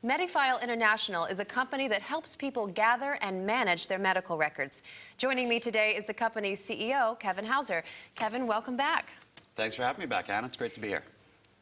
Medefile International is a company that helps people gather and manage their medical records. Joining me today is the company's CEO, Kevin Hauser. Kevin, welcome back. Thanks for having me back, Anna. It's great to be here.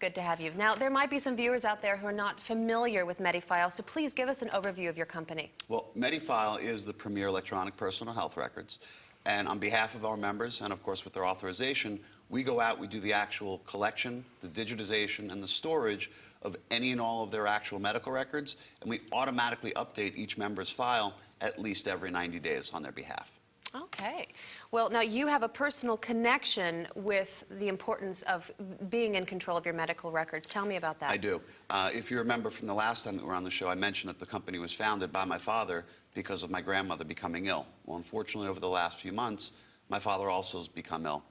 Good to have you. Now, there might be some viewers out there who are not familiar with Medefile, so please give us an overview of your company. Well, Medefile is the premier electronic personal health records. And on behalf of our members, and of course with their authorization, we go out, we do the actual collection, the digitization, and the storage of any and all of their actual medical records, and we automatically update each member's file at least every 90 days on their behalf. Okay. Well, now you have a personal connection with the importance of being in control of your medical records. Tell me about that. I do. If you remember from the last time that we were on the show, I mentioned that the company was founded by my father because of my grandmother becoming ill. Well, unfortunately, over the last few months, my father also has become ill.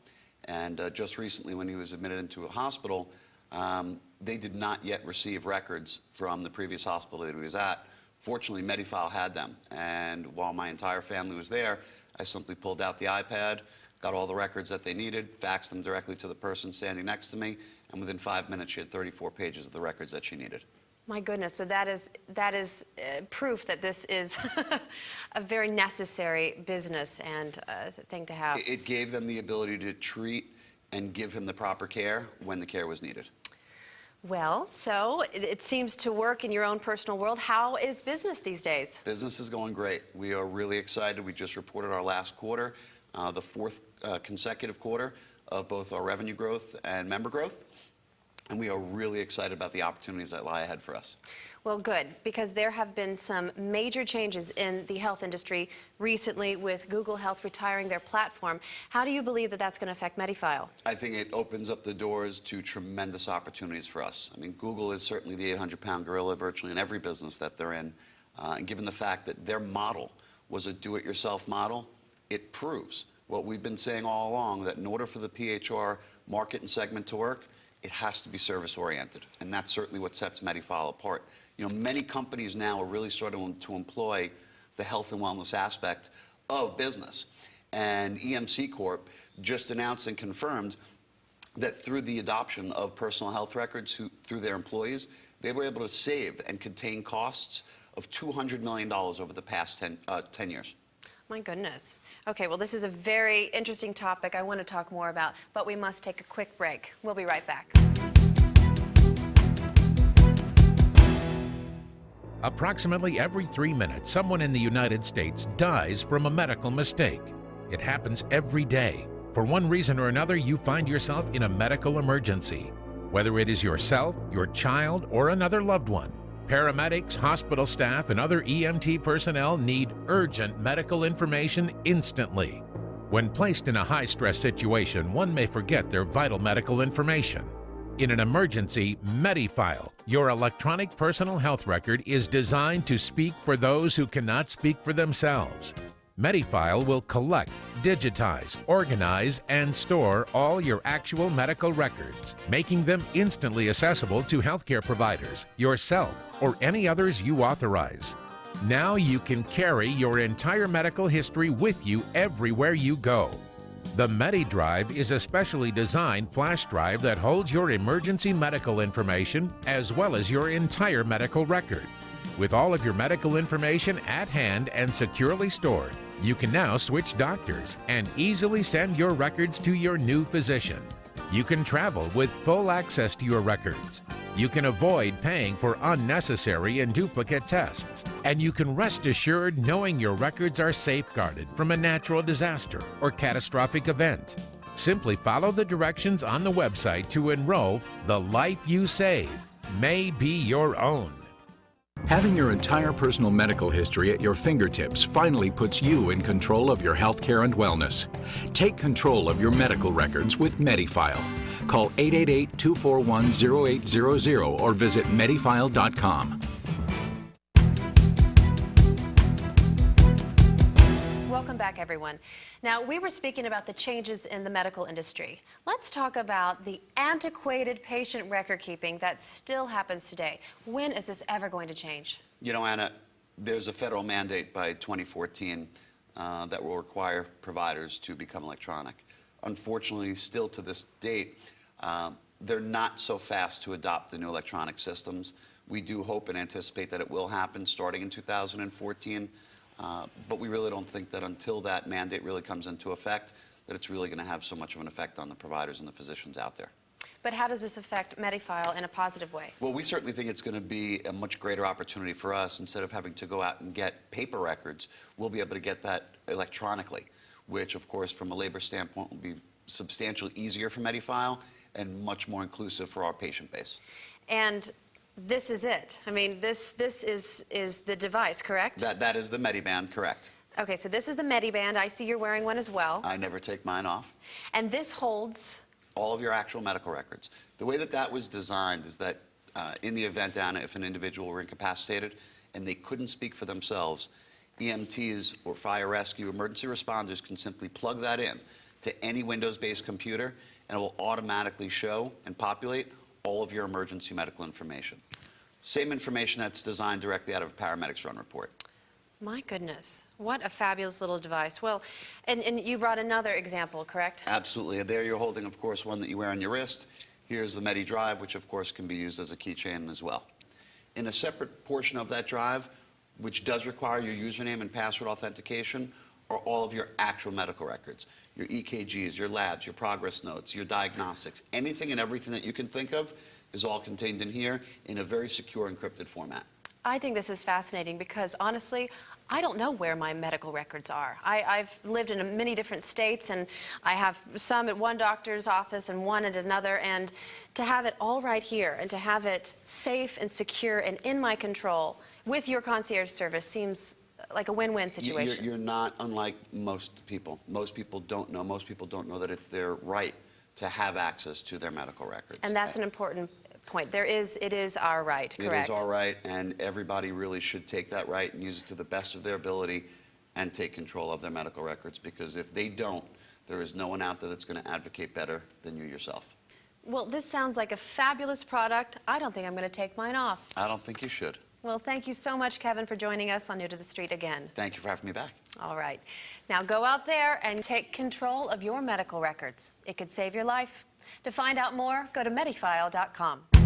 And just recently, when he was admitted into a hospital, they did not yet receive records from the previous hospital that he was at. Fortunately, Medefile had them. And while my entire family was there, I simply pulled out the iPad, got all the records that they needed, faxed them directly to the person standing next to me, and within 5 minutes, she had 34 pages of the records that she needed. My goodness, so that is proof that this is a very necessary business and thing to have. It gave them the ability to treat and give him the proper care when the care was needed. Well, so it seems to work in your own personal world. How is business these days? Business is going great. We are really excited. We just reported our last quarter, the fourth consecutive quarter of both our revenue growth and member growth. And we are really excited about the opportunities that lie ahead for us. Well, good, because there have been some major changes in the health industry recently with Google Health retiring their platform. How do you believe that that's going to affect Medefile? I think it opens up the doors to tremendous opportunities for us. I mean, Google is certainly the 800-pound gorilla virtually in every business that they're in. And given the fact that their model was a do-it-yourself model, it proves what we've been saying all along, that in order for the PHR market and segment to work, it has to be service-oriented, and that's certainly what sets Medefile apart. You know, many companies now are really starting to employ the health and wellness aspect of business. And EMC Corp just announced and confirmed that through the adoption of personal health records through their employees, they were able to save and contain costs of $200 million over the past 10 years. My goodness. Okay, well, this is a very interesting topic I want to talk more about, but we must take a quick break. We'll be right back. Approximately every 3 minutes, someone in the United States dies from a medical mistake. It happens every day. For one reason or another, you find yourself in a medical emergency. Whether it is yourself, your child, or another loved one, paramedics, hospital staff, and other EMT personnel need urgent medical information instantly. When placed in a high-stress situation, one may forget their vital medical information. In an emergency, Medefile, your electronic personal health record, is designed to speak for those who cannot speak for themselves. Medefile will collect, digitize, organize, and store all your actual medical records, making them instantly accessible to healthcare providers, yourself, or any others you authorize. Now you can carry your entire medical history with you everywhere you go. The MediDrive is a specially designed flash drive that holds your emergency medical information as well as your entire medical record. With all of your medical information at hand and securely stored, you can now switch doctors and easily send your records to your new physician. You can travel with full access to your records. You can avoid paying for unnecessary and duplicate tests. And you can rest assured knowing your records are safeguarded from a natural disaster or catastrophic event. Simply follow the directions on the website to enroll. The life you save may be your own. Having your entire personal medical history at your fingertips finally puts you in control of your healthcare and wellness. Take control of your medical records with Medefile. Call 888-241-0800 or visit medefile.com. Welcome back, everyone. Now, we were speaking about the changes in the medical industry. Let's talk about the antiquated patient record keeping that still happens today. When is this ever going to change? You know, Anna, there's a federal mandate by 2014 that will require providers to become electronic. Unfortunately, still to this date, they're not so fast to adopt the new electronic systems. We do hope and anticipate that it will happen starting in 2014, but we really don't think that until that mandate really comes into effect, that it's really going to have so much of an effect on the providers and the physicians out there. But how does this affect Medefile in a positive way? Well, we certainly think it's going to be a much greater opportunity for us. Instead of having to go out and get paper records, we'll be able to get that electronically, which, of course, from a labor standpoint, will be substantially easier for Medefile and much more inclusive for our patient base. And this is it. I mean, this is the device, correct? That is the Mediband, correct. Okay, so this is the Mediband. I see you're wearing one as well. I never take mine off. And this holds All of your actual medical records. The way that that was designed is that in the event, Anna, if an individual were incapacitated and they couldn't speak for themselves, EMTs or fire rescue emergency responders can simply plug that in to any Windows-based computer, and it will automatically show and populate all of your emergency medical information. Same information that's designed directly out of a paramedic's run report. My goodness, what a fabulous little device. Well, and you brought another example, correct? Absolutely. And there you're holding, of course, one that you wear on your wrist. Here's the Medi Drive, which, of course, can be used as a keychain as well. In a separate portion of that drive, which does require your username and password authentication, are all of your actual medical records. Your EKGs, your labs, your progress notes, your diagnostics, anything and everything that you can think of is all contained in here in a very secure encrypted format. I think this is fascinating because, honestly, I don't know where my medical records are. I've lived in many different states, and I have some at one doctor's office and one at another, and to have it all right here and to have it safe and secure and in my control with your concierge service seems like a win-win situation. You're not unlike most people. Most people don't know. Most people don't know that it's their right to have access to their medical records. And that's an important point. It is our right, correct? It is our right, and everybody really should take that right and use it to the best of their ability and take control of their medical records, because if they don't, there is no one out there that's going to advocate better than you yourself. Well, this sounds like a fabulous product. I don't think I'm going to take mine off. I don't think you should. Well, thank you so much, Kevin, for joining us on New to the Street again. Thank you for having me back. All right. Now go out there and take control of your medical records. It could save your life. To find out more, go to medefile.com.